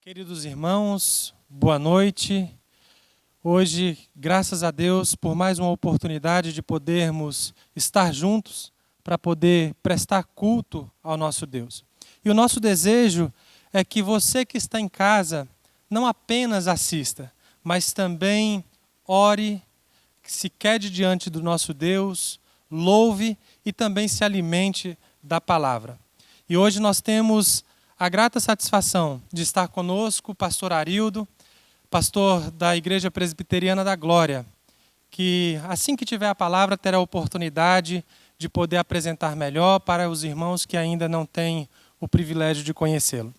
Queridos irmãos, boa noite. Hoje, graças a Deus, por mais uma oportunidade de podermos estar juntos para poder prestar culto ao nosso Deus. E o nosso desejo é que você que está em casa não apenas assista, mas também ore, se quede diante do nosso Deus, louve e também se alimente da palavra. E hoje nós temos a grata satisfação de estar conosco o pastor Arildo, pastor da Igreja Presbiteriana da Glória, que assim que tiver a palavra terá a oportunidade de poder apresentar melhor para os irmãos que ainda não têm o privilégio de conhecê-lo.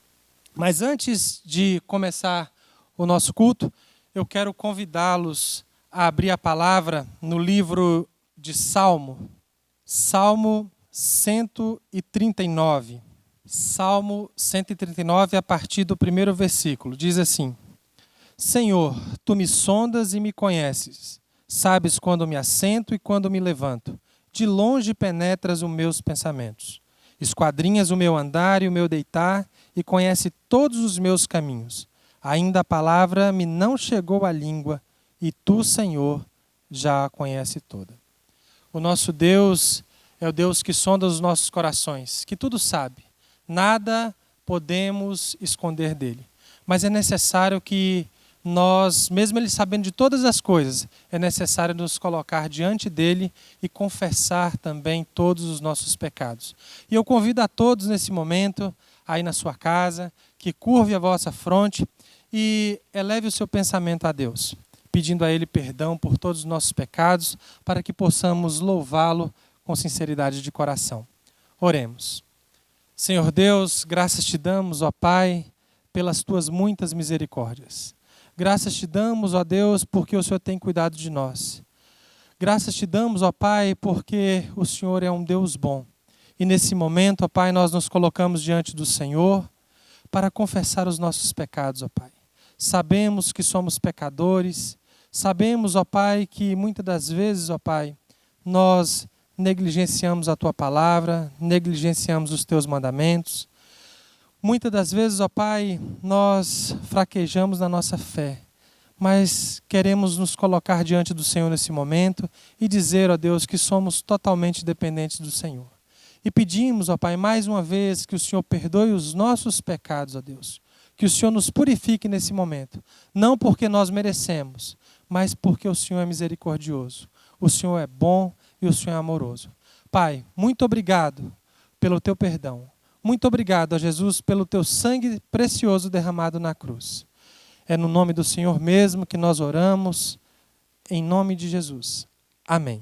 Mas antes de começar o nosso culto, eu quero convidá-los a abrir a palavra no livro de Salmo 139. Salmo 139, a partir do primeiro versículo, diz assim: Senhor, tu me sondas e me conheces, sabes quando me assento e quando me levanto, de longe penetras os meus pensamentos, esquadrinhas o meu andar e o meu deitar e conhece todos os meus caminhos. Ainda a palavra me não chegou à língua e tu, Senhor, já a conhece toda. O nosso Deus é o Deus que sonda os nossos corações, que tudo sabe. Nada podemos esconder dele. Mas é necessário que nós, mesmo ele sabendo de todas as coisas, é necessário nos colocar diante dele e confessar também todos os nossos pecados. E eu convido a todos nesse momento, aí na sua casa, que curve a vossa fronte e eleve o seu pensamento a Deus, pedindo a ele perdão por todos os nossos pecados, para que possamos louvá-lo com sinceridade de coração. Oremos. Senhor Deus, graças te damos, ó Pai, pelas tuas muitas misericórdias. Graças te damos, ó Deus, porque o Senhor tem cuidado de nós. Graças te damos, ó Pai, porque o Senhor é um Deus bom. E nesse momento, ó Pai, nós nos colocamos diante do Senhor para confessar os nossos pecados, ó Pai. Sabemos que somos pecadores, sabemos, ó Pai, que muitas das vezes, ó Pai, nós negligenciamos a Tua palavra, negligenciamos os Teus mandamentos. Muitas das vezes, ó Pai, nós fraquejamos na nossa fé, mas queremos nos colocar diante do Senhor nesse momento e dizer, ó Deus, que somos totalmente dependentes do Senhor. E pedimos, ó Pai, mais uma vez que o Senhor perdoe os nossos pecados, ó Deus. Que o Senhor nos purifique nesse momento, não porque nós merecemos, mas porque o Senhor é misericordioso. O Senhor é bom e o Senhor é amoroso. Pai, muito obrigado pelo teu perdão. Muito obrigado, ó Jesus, pelo teu sangue precioso derramado na cruz. É no nome do Senhor mesmo que nós oramos, em nome de Jesus. Amém.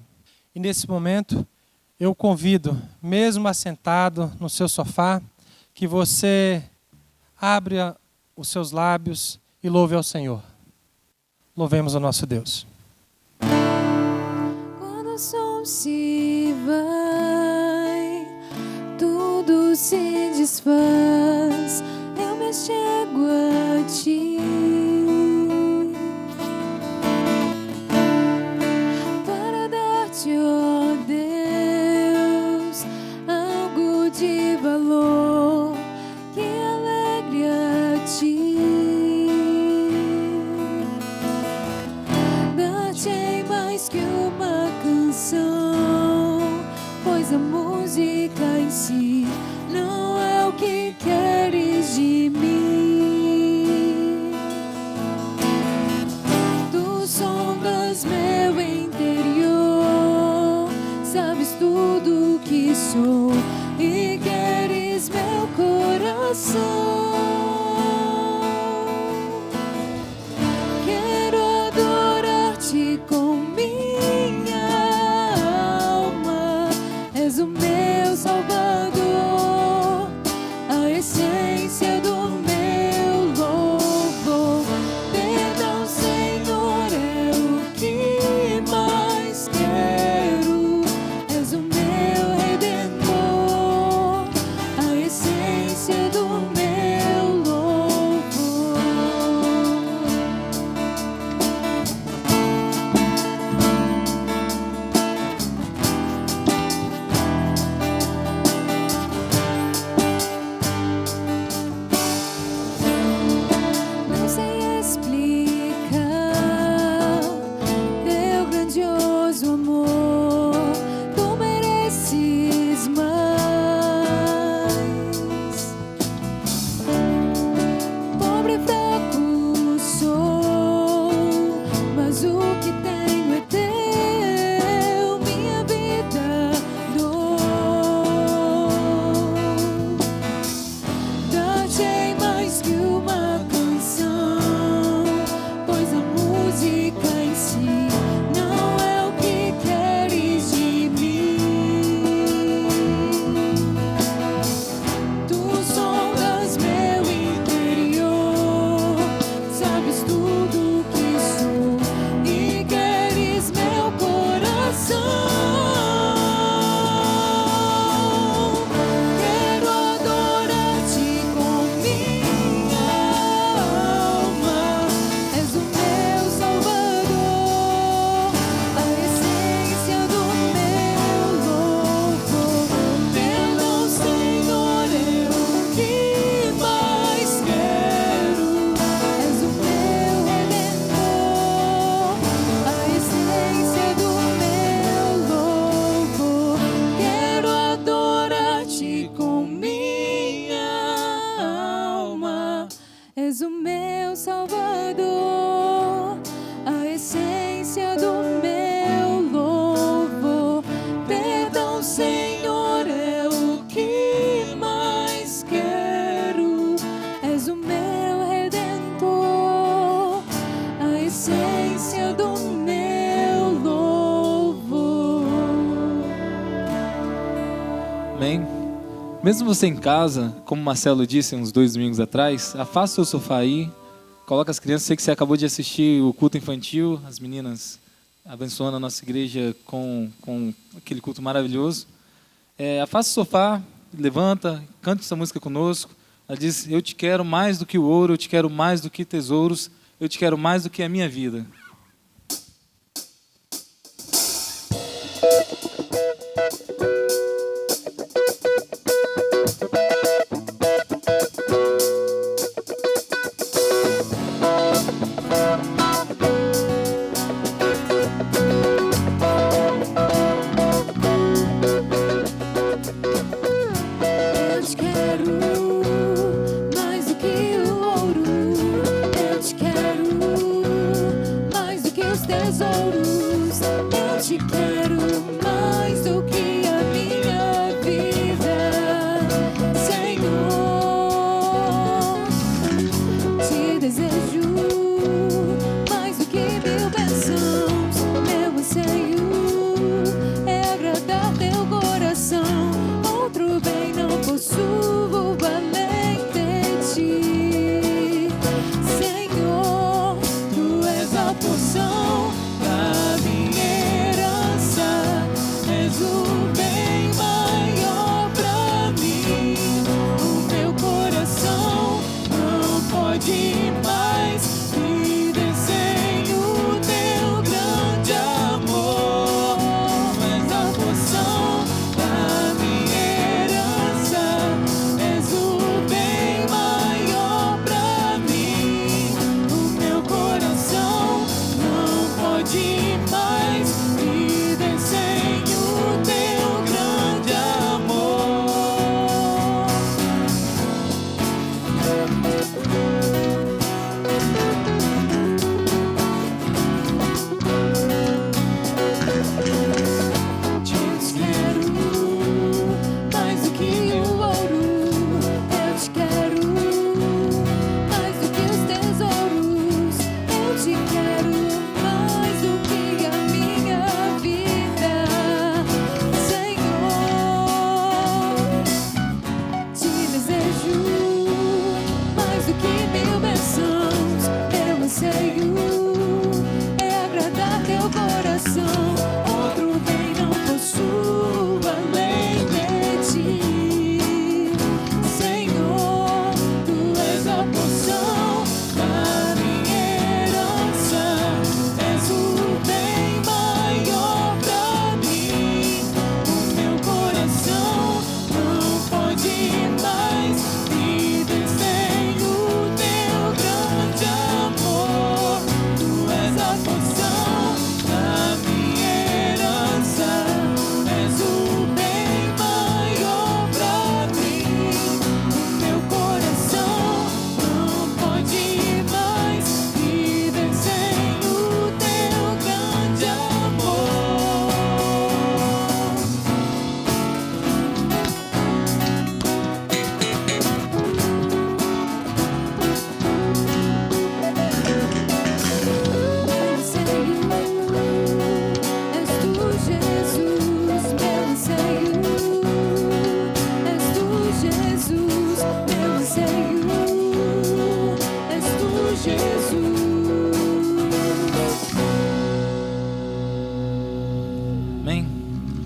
E nesse momento, eu convido, mesmo assentado no seu sofá, que você abra os seus lábios e louve ao Senhor. Louvemos o nosso Deus. Quando o som se vai, tudo se desfaz, eu me chego a ti. Para dar-te, ó Deus, algo de valor que alegre a ti. Dar-te mais que uma canção, pois a música em si não é o que queres de mim. és o meu Salvador, a essência do meu louvor. Perdão, Senhor, é o que mais quero. És o meu Redentor, a essência do meu louvor. Amém. Mesmo você em casa, como o Marcelo disse uns 2 domingos atrás, afasta o seu sofá aí, coloca as crianças. Sei que você acabou de assistir o culto infantil, as meninas abençoando a nossa igreja com aquele culto maravilhoso. Afasta o sofá, levanta, canta essa música conosco. Ela diz: eu te quero mais do que o ouro, eu te quero mais do que tesouros, eu te quero mais do que a minha vida.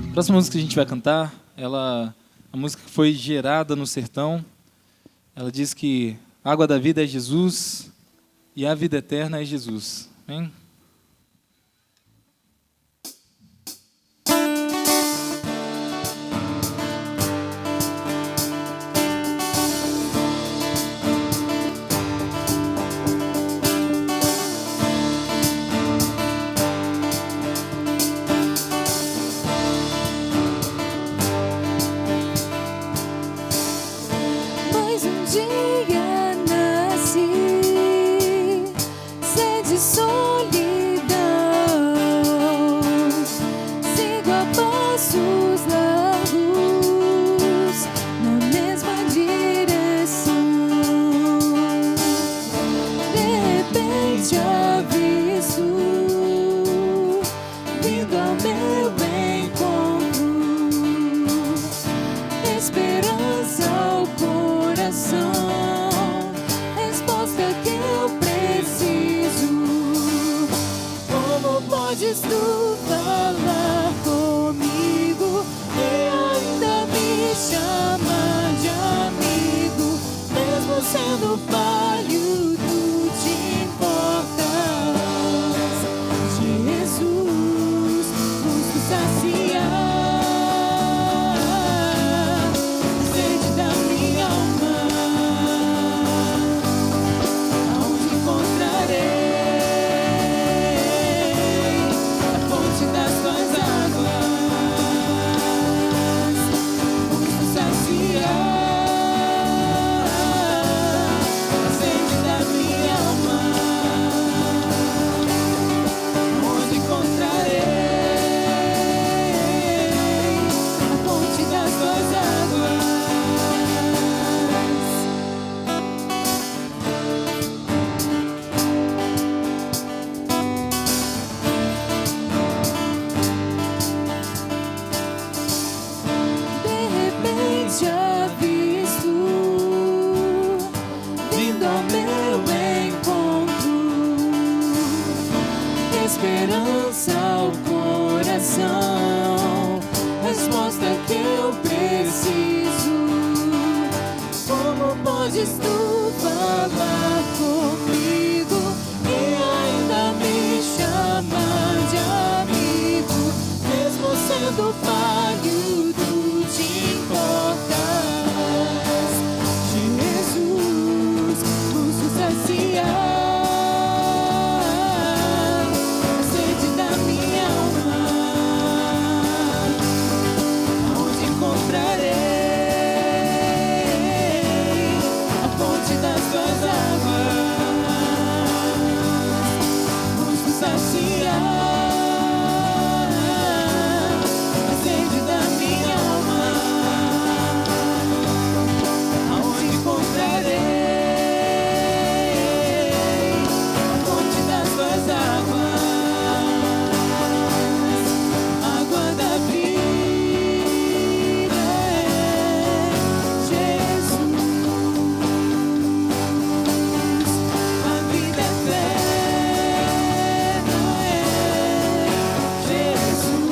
A próxima música que a gente vai cantar, a música que foi gerada no sertão. Ela diz que a água da vida é Jesus e a vida eterna é Jesus. Amém? Mais um dia nasci. aviso, vindo ao meu encontro, esperança ao coração, resposta que eu preciso. Como podes tu falar comigo e ainda me chamar de amigo, mesmo sendo falho, tu te importas. Jesus, busco saciar sede da minha alma, aonde encontrarei a fonte das tuas águas. Busco saciar a sede da minha alma, onde encontrarei a fonte das tuas águas. De repente avisto, vindo ao meu encontro, esperança ao coração, resposta que eu preciso. Como podes tu falar comigo e ainda me chamar de amigo, mesmo sendo falho, tu te importas. Jesus, busco saciar a sede da minha alma, aonde encontrarei a fonte das tuas águas. Busco saciar a sede da minha alma, aonde encontrarei a fonte das tuas águas. Água da vida é Jesus, a vida eterna é Jesus.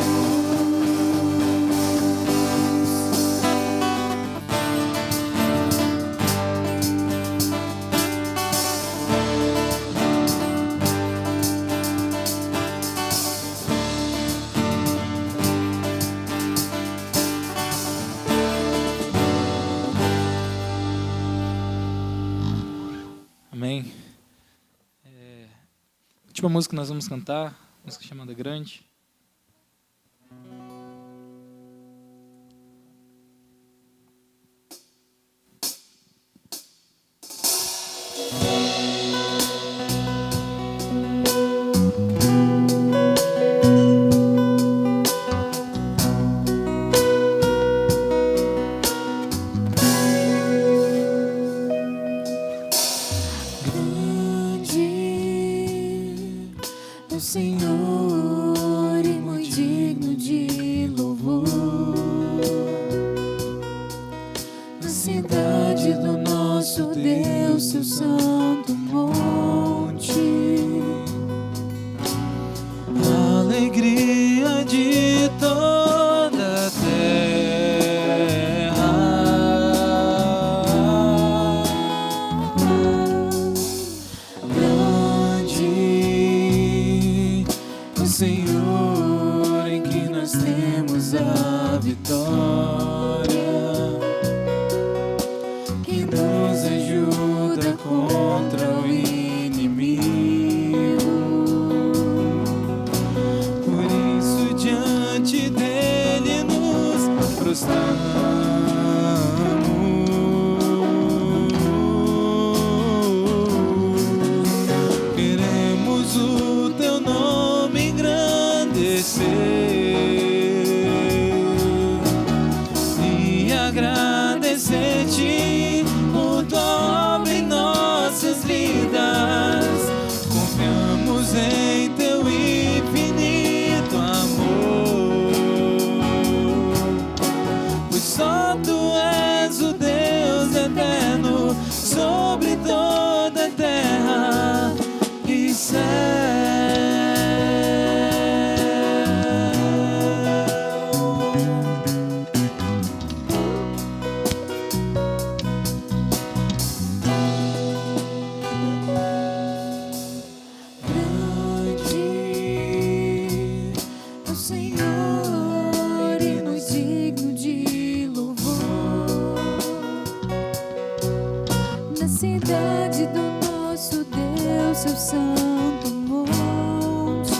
Amém. A última música que nós vamos cantar, música chamada Grande. Grande é o Senhor e muito digno de louvor, na cidade do nosso Deus, seu santo monte. Alegria de toda a terra. Grande o Senhor, em que nós temos a vitória, que nos ajuda contra o inimigo. Por isso diante dele nos prostramos. Queremos o teu nome engrandecer. em teu infinito amor, pois só tu és o Deus eterno sobre toda a terra e céu. Cidade do nosso Deus, seu santo monte,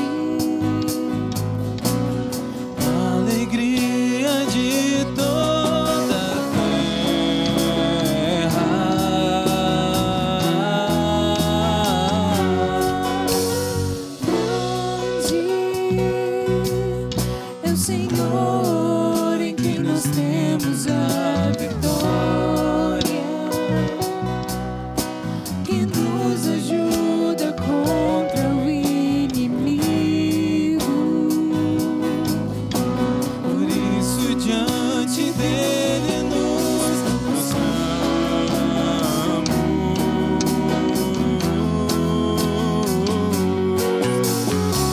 alegria de toda a terra, grande é o Senhor em quem nós temos a vitória, que nos ajuda contra o inimigo. por isso diante dele nos prostramos.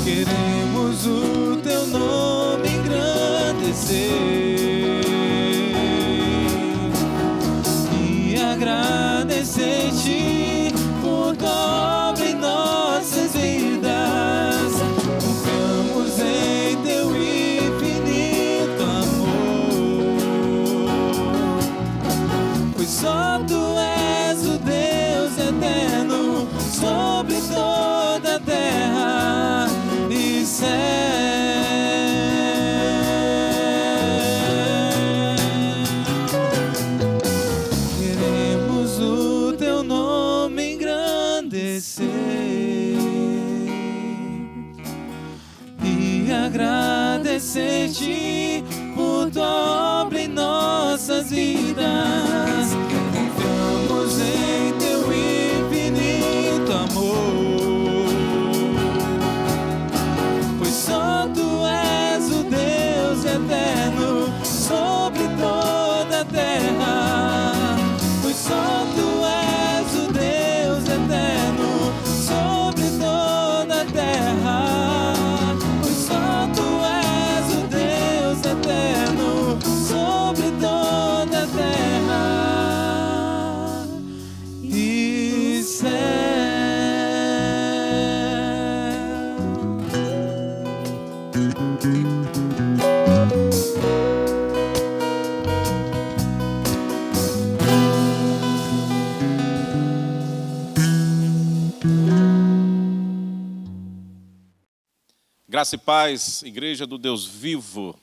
Queremos o teu nome engrandecer e agradecer-te por tua obra em nossas vidas. Confiamos em teu infinito amor, pois só tu és o Deus eterno sobre toda a terra e céu. Queremos o teu nome engrandecer e agradecer-te por tua obra em nossas vidas. Confiamos em teu infinito amor, pois só tu és o Deus eterno sobre toda a terra, pois só tu és o Deus eterno sobre toda a terra, pois só tu és o Deus eterno sobre toda a terra e céu. Graça e paz, Igreja do Deus vivo.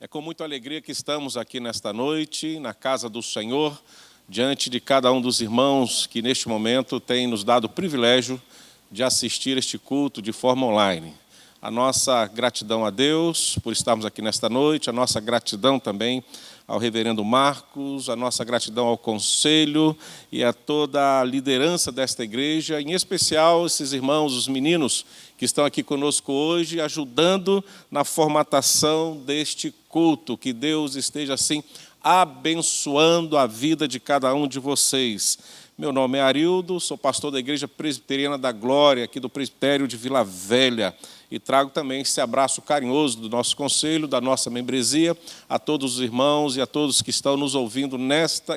É com muita alegria que estamos aqui nesta noite, na casa do Senhor, diante de cada um dos irmãos que neste momento tem nos dado o privilégio de assistir este culto de forma online. A nossa gratidão a Deus por estarmos aqui nesta noite, a nossa gratidão também ao reverendo Marcos, a nossa gratidão ao conselho e a toda a liderança desta igreja, em especial esses irmãos, os meninos que estão aqui conosco hoje, ajudando na formatação deste culto. Que Deus esteja assim abençoando a vida de cada um de vocês. Meu nome é Arildo, sou pastor da Igreja Presbiteriana da Glória, aqui do Presbitério de Vila Velha, e trago também esse abraço carinhoso do nosso conselho, da nossa membresia, a todos os irmãos e a todos que estão nos ouvindo nesta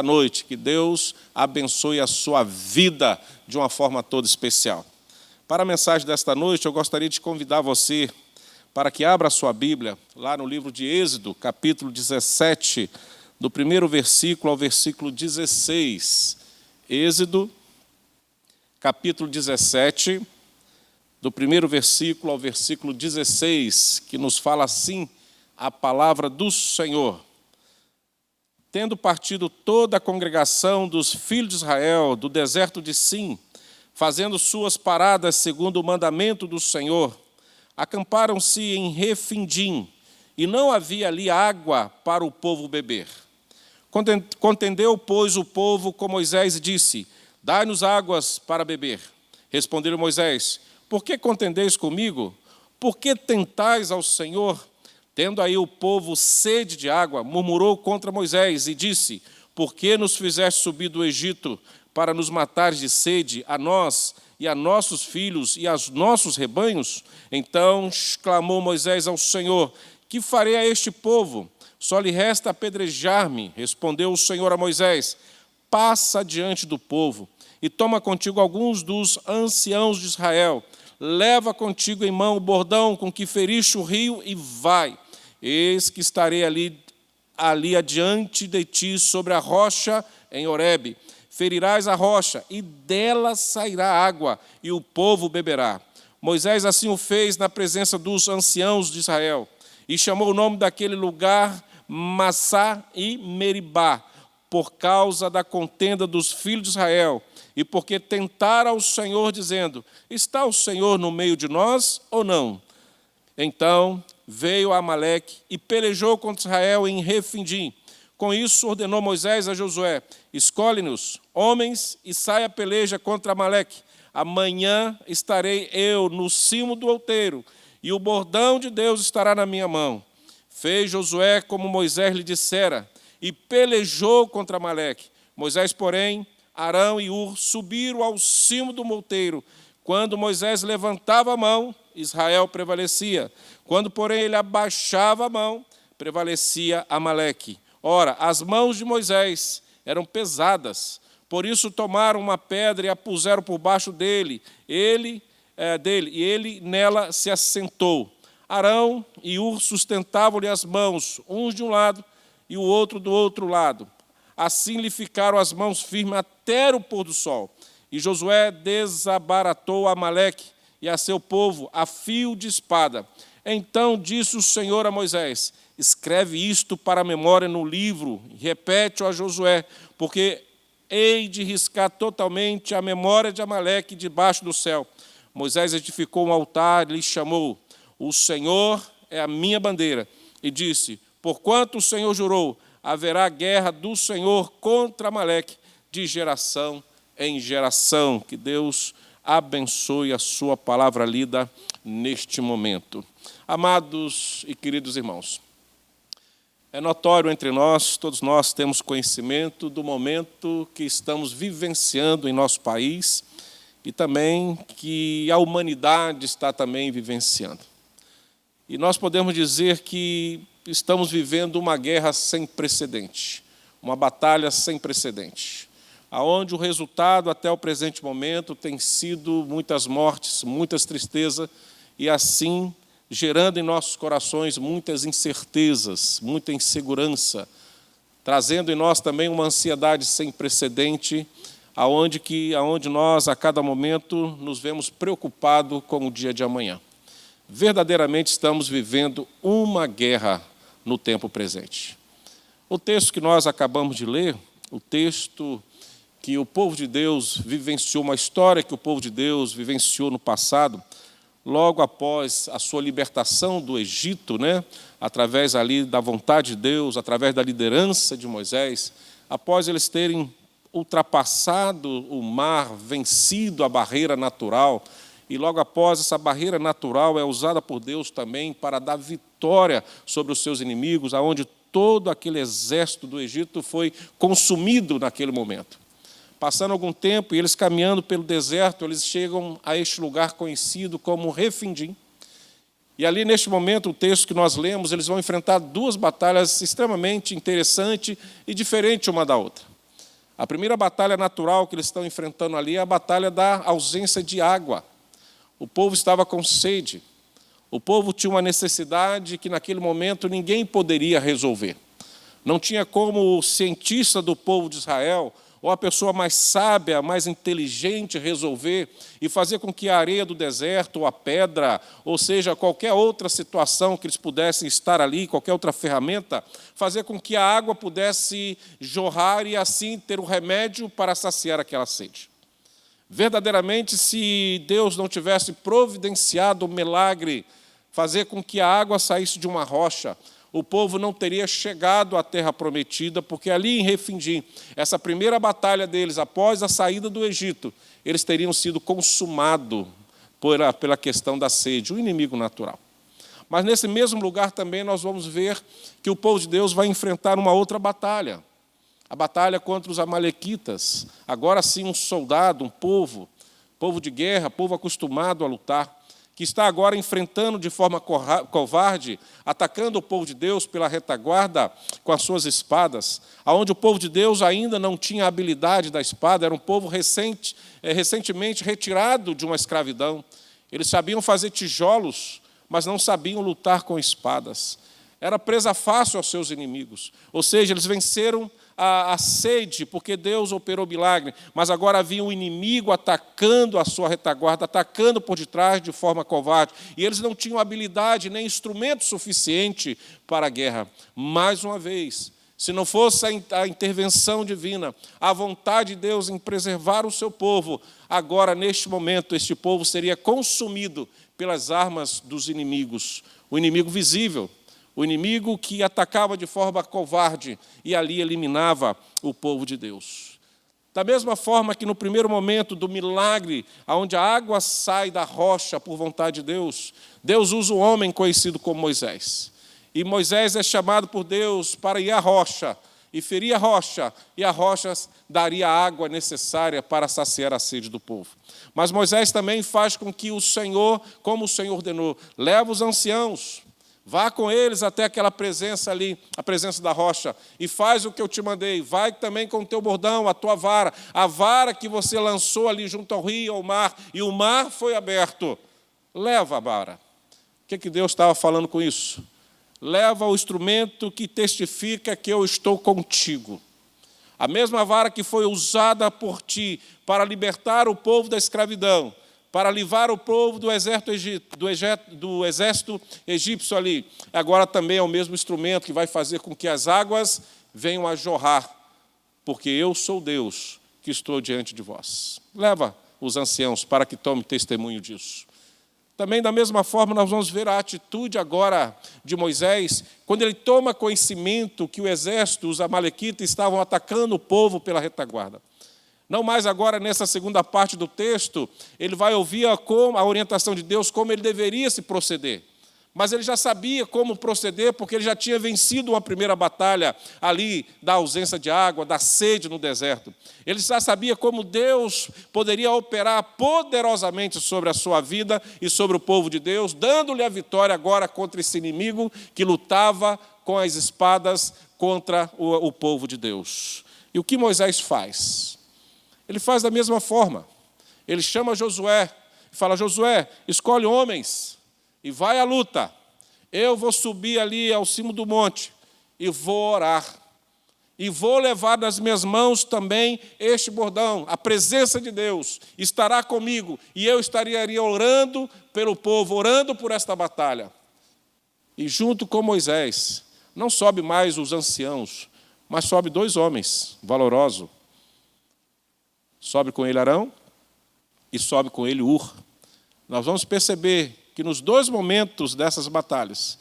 noite. Que Deus abençoe a sua vida de uma forma toda especial. Para a mensagem desta noite, eu gostaria de convidar você para que abra a sua Bíblia, lá no livro de Êxodo, capítulo 17, do primeiro versículo ao versículo 16. Êxodo, capítulo 17, do primeiro versículo ao versículo 16, que nos fala assim a palavra do Senhor. Tendo partido toda a congregação dos filhos de Israel do deserto de Sim, fazendo suas paradas segundo o mandamento do Senhor, acamparam-se em Refidim, e não havia ali água para o povo beber. Contendeu, pois, o povo com Moisés e disse: dai-nos águas para beber. Respondeu Moisés: por que contendeis comigo? Por que tentais ao Senhor? Tendo aí o povo sede de água, murmurou contra Moisés e disse: por que nos fizeste subir do Egito para nos matares de sede, a nós e a nossos filhos e aos nossos rebanhos? Então clamou Moisés ao Senhor: que farei a este povo? Só lhe resta apedrejar-me. Respondeu o Senhor a Moisés: passa diante do povo e toma contigo alguns dos anciãos de Israel. Leva contigo em mão o bordão com que feriste o rio e vai. Eis que estarei ali adiante de ti sobre a rocha em Horebe. Ferirás a rocha e dela sairá água e o povo beberá. Moisés assim o fez na presença dos anciãos de Israel e chamou o nome daquele lugar Massá e Meribá, por causa da contenda dos filhos de Israel, e porque tentaram ao Senhor, dizendo: está o Senhor no meio de nós ou não? Então veio Amaleque e pelejou contra Israel em Refidim. Com isso ordenou Moisés a Josué: escolhe-nos homens e saia a peleja contra Amaleque. Amanhã estarei eu no cimo do outeiro, e o bordão de Deus estará na minha mão. Fez Josué como Moisés lhe dissera, e pelejou contra Amaleque. Moisés, porém, Arão e Ur subiram ao cimo do outeiro. Quando Moisés levantava a mão, Israel prevalecia. Quando, porém, ele abaixava a mão, prevalecia Amaleque. Ora, as mãos de Moisés eram pesadas, por isso tomaram uma pedra e a puseram por baixo dele, e ele nela se assentou. Arão e Ur sustentavam-lhe as mãos, uns de um lado e o outro do outro lado. Assim lhe ficaram as mãos firmes até o pôr do sol. E Josué desabaratou Amaleque e a seu povo a fio de espada. Então disse o Senhor a Moisés: escreve isto para a memória no livro, e repete-o a Josué, porque hei de riscar totalmente a memória de Amaleque debaixo do céu. Moisés edificou um altar e lhe chamou: o Senhor é a minha bandeira. E disse: porquanto o Senhor jurou, haverá guerra do Senhor contra Amaleque de geração em geração. Que Deus abençoe a sua palavra lida neste momento. Amados e queridos irmãos, é notório entre nós, todos nós temos conhecimento do momento que estamos vivenciando em nosso país e também que a humanidade está também vivenciando. E nós podemos dizer que estamos vivendo uma guerra sem precedente, uma batalha sem precedente, aonde o resultado até o presente momento tem sido muitas mortes, muitas tristezas e assim gerando em nossos corações muitas incertezas, muita insegurança, trazendo em nós também uma ansiedade sem precedente, aonde nós a cada momento nos vemos preocupados com o dia de amanhã. Verdadeiramente estamos vivendo uma guerra no tempo presente. O texto que nós acabamos de ler, o texto que o povo de Deus vivenciou, uma história que o povo de Deus vivenciou no passado, logo após a sua libertação do Egito, através ali da vontade de Deus, através da liderança de Moisés, após eles terem ultrapassado o mar, vencido a barreira natural, e logo após essa barreira natural é usada por Deus também para dar vitória sobre os seus inimigos, aonde todo aquele exército do Egito foi consumido naquele momento. Passando algum tempo, e eles caminhando pelo deserto, eles chegam a este lugar conhecido como Refidim. E ali, neste momento, o texto que nós lemos, eles vão enfrentar duas batalhas extremamente interessantes e diferentes uma da outra. A primeira batalha natural que eles estão enfrentando ali é a batalha da ausência de água. O povo estava com sede. O povo tinha uma necessidade que, naquele momento, ninguém poderia resolver. Não tinha como o cientista do povo de Israel, ou a pessoa mais sábia, mais inteligente, resolver e fazer com que a areia do deserto, ou a pedra, ou seja, qualquer outra situação que eles pudessem estar ali, qualquer outra ferramenta, fazer com que a água pudesse jorrar e assim ter o remédio para saciar aquela sede. Verdadeiramente, se Deus não tivesse providenciado o milagre, fazer com que a água saísse de uma rocha, o povo não teria chegado à terra prometida, porque ali em Refidim, essa primeira batalha deles, após a saída do Egito, eles teriam sido consumados pela questão da sede, o inimigo natural. Mas nesse mesmo lugar também nós vamos ver que o povo de Deus vai enfrentar uma outra batalha. A batalha contra os amalequitas. Agora sim um soldado, um povo de guerra, povo acostumado a lutar, que está agora enfrentando de forma covarde, atacando o povo de Deus pela retaguarda com as suas espadas, aonde o povo de Deus ainda não tinha a habilidade da espada, era um povo recentemente retirado de uma escravidão. Eles sabiam fazer tijolos, mas não sabiam lutar com espadas. Era presa fácil aos seus inimigos. Ou seja, eles venceram a sede, porque Deus operou milagre, mas agora havia um inimigo atacando a sua retaguarda, atacando por detrás de forma covarde, e eles não tinham habilidade nem instrumento suficiente para a guerra. Mais uma vez, se não fosse a intervenção divina, a vontade de Deus em preservar o seu povo, agora, neste momento, este povo seria consumido pelas armas dos inimigos, o inimigo visível, o inimigo que atacava de forma covarde e ali eliminava o povo de Deus. Da mesma forma que no primeiro momento do milagre, onde a água sai da rocha por vontade de Deus, Deus usa um homem conhecido como Moisés. E Moisés é chamado por Deus para ir à rocha, e ferir a rocha, e a rocha daria a água necessária para saciar a sede do povo. Mas Moisés também faz com que o Senhor, como o Senhor ordenou, leva os anciãos, vá com eles até aquela presença ali, a presença da rocha, e faz o que eu te mandei. Vai também com o teu bordão, a tua vara, a vara que você lançou ali junto ao rio, ao mar, e o mar foi aberto. Leva a vara. O que Deus estava falando com isso? Leva o instrumento que testifica que eu estou contigo. A mesma vara que foi usada por ti para libertar o povo da escravidão, para livrar o povo do exército egípcio ali. Agora também é o mesmo instrumento que vai fazer com que as águas venham a jorrar, porque eu sou Deus que estou diante de vós. Leva os anciãos para que tomem testemunho disso. Também, da mesma forma, nós vamos ver a atitude agora de Moisés, quando ele toma conhecimento que o exército, os amalequitas, estavam atacando o povo pela retaguarda. Não mais agora, nessa segunda parte do texto, ele vai ouvir a orientação de Deus, como ele deveria se proceder. Mas ele já sabia como proceder, porque ele já tinha vencido uma primeira batalha ali da ausência de água, da sede no deserto. Ele já sabia como Deus poderia operar poderosamente sobre a sua vida e sobre o povo de Deus, dando-lhe a vitória agora contra esse inimigo que lutava com as espadas contra o povo de Deus. E o que Moisés faz? Ele faz da mesma forma. Ele chama Josué e fala: Josué, escolhe homens e vai à luta. Eu vou subir ali ao cimo do monte e vou orar. E vou levar nas minhas mãos também este bordão. A presença de Deus estará comigo e eu estaria orando pelo povo, orando por esta batalha. E junto com Moisés, não sobe mais os anciãos, mas sobe 2 homens valorosos. Sobe com ele Arão e sobe com ele Ur. Nós vamos perceber que nos 2 momentos dessas batalhas,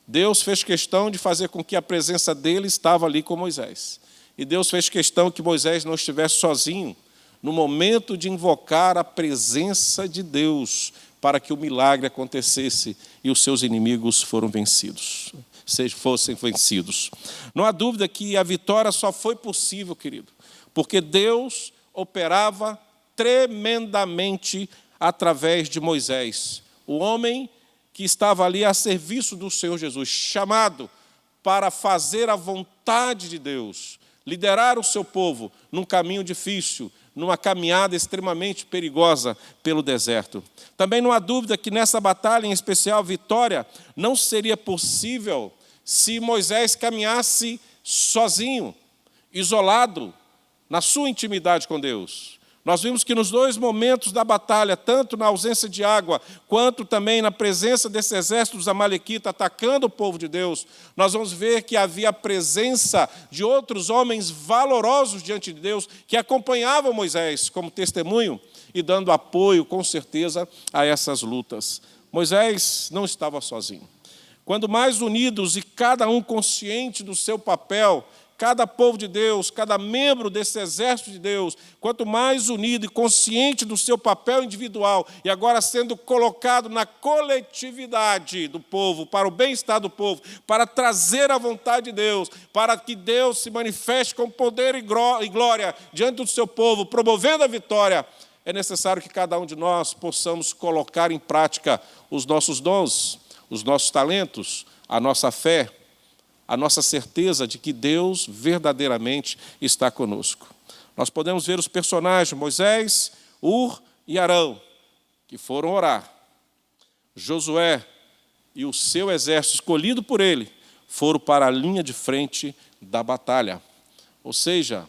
Deus fez questão de fazer com que a presença dele estava ali com Moisés. E Deus fez questão que Moisés não estivesse sozinho no momento de invocar a presença de Deus para que o milagre acontecesse e os seus inimigos fossem vencidos. Não há dúvida que a vitória só foi possível, querido, porque Deus operava tremendamente através de Moisés, o homem que estava ali a serviço do Senhor Jesus, chamado para fazer a vontade de Deus, liderar o seu povo num caminho difícil, numa caminhada extremamente perigosa pelo deserto. Também não há dúvida que nessa batalha, em especial, a vitória não seria possível se Moisés caminhasse sozinho, isolado, na sua intimidade com Deus. Nós vimos que nos 2 momentos da batalha, tanto na ausência de água, quanto também na presença desse exército dos amalequitas atacando o povo de Deus, nós vamos ver que havia a presença de outros homens valorosos diante de Deus, que acompanhavam Moisés como testemunho e dando apoio, com certeza, a essas lutas. Moisés não estava sozinho. Quando mais unidos e cada um consciente do seu papel, cada povo de Deus, cada membro desse exército de Deus, quanto mais unido e consciente do seu papel individual e agora sendo colocado na coletividade do povo, para o bem-estar do povo, para trazer a vontade de Deus, para que Deus se manifeste com poder e glória diante do seu povo, promovendo a vitória, é necessário que cada um de nós possamos colocar em prática os nossos dons, os nossos talentos, a nossa fé, a nossa certeza de que Deus verdadeiramente está conosco. Nós podemos ver os personagens Moisés, Ur e Arão, que foram orar. Josué e o seu exército, escolhido por ele, foram para a linha de frente da batalha. Ou seja,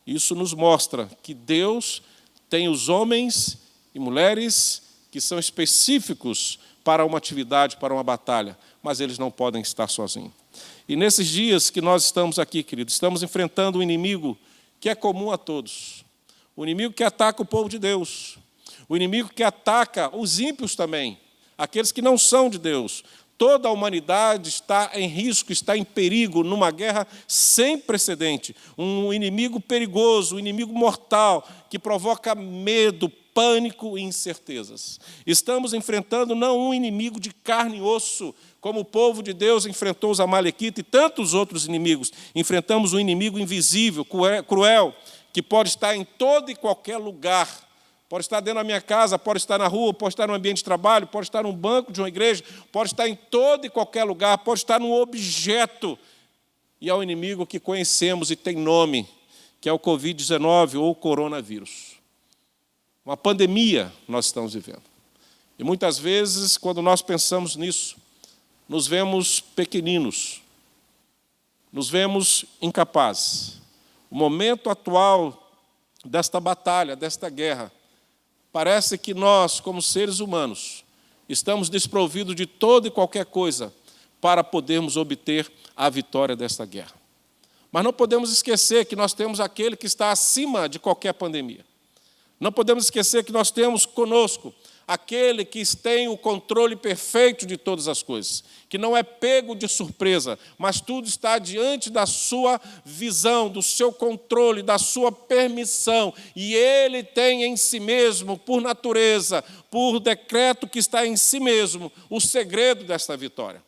isso nos mostra que Deus tem os homens e mulheres que são específicos para uma atividade, para uma batalha, mas eles não podem estar sozinhos. E nesses dias que nós estamos aqui, queridos, estamos enfrentando um inimigo que é comum a todos. O inimigo que ataca o povo de Deus. O inimigo que ataca os ímpios também, aqueles que não são de Deus. Toda a humanidade está em risco, está em perigo, numa guerra sem precedente. Um inimigo perigoso, um inimigo mortal, que provoca medo, pânico e incertezas. Estamos enfrentando não um inimigo de carne e osso, como o povo de Deus enfrentou os amalequitas e tantos outros inimigos. Enfrentamos um inimigo invisível, cruel, que pode estar em todo e qualquer lugar. Pode estar dentro da minha casa, pode estar na rua, pode estar no ambiente de trabalho, pode estar num banco de uma igreja, pode estar em todo e qualquer lugar, pode estar num objeto. E é um inimigo que conhecemos e tem nome, que é o Covid-19 ou o coronavírus. Uma pandemia nós estamos vivendo. E muitas vezes, quando nós pensamos nisso, nos vemos pequeninos, nos vemos incapazes. O momento atual desta batalha, desta guerra, parece que nós, como seres humanos, estamos desprovidos de toda e qualquer coisa para podermos obter a vitória desta guerra. Mas não podemos esquecer que nós temos aquele que está acima de qualquer pandemia. Não podemos esquecer que nós temos conosco aquele que tem o controle perfeito de todas as coisas, que não é pego de surpresa, mas tudo está diante da sua visão, do seu controle, da sua permissão, e ele tem em si mesmo, por natureza, por decreto que está em si mesmo, o segredo desta vitória.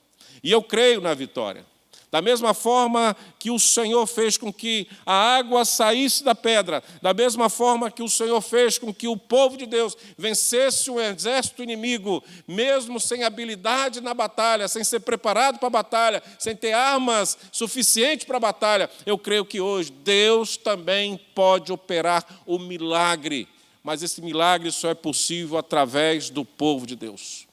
E eu creio na vitória. Da mesma forma que o Senhor fez com que a água saísse da pedra, da mesma forma que o Senhor fez com que o povo de Deus vencesse o exército inimigo, mesmo sem habilidade na batalha, sem ser preparado para a batalha, sem ter armas suficientes para a batalha, eu creio que hoje Deus também pode operar o milagre, mas esse milagre só é possível através do povo de Deus.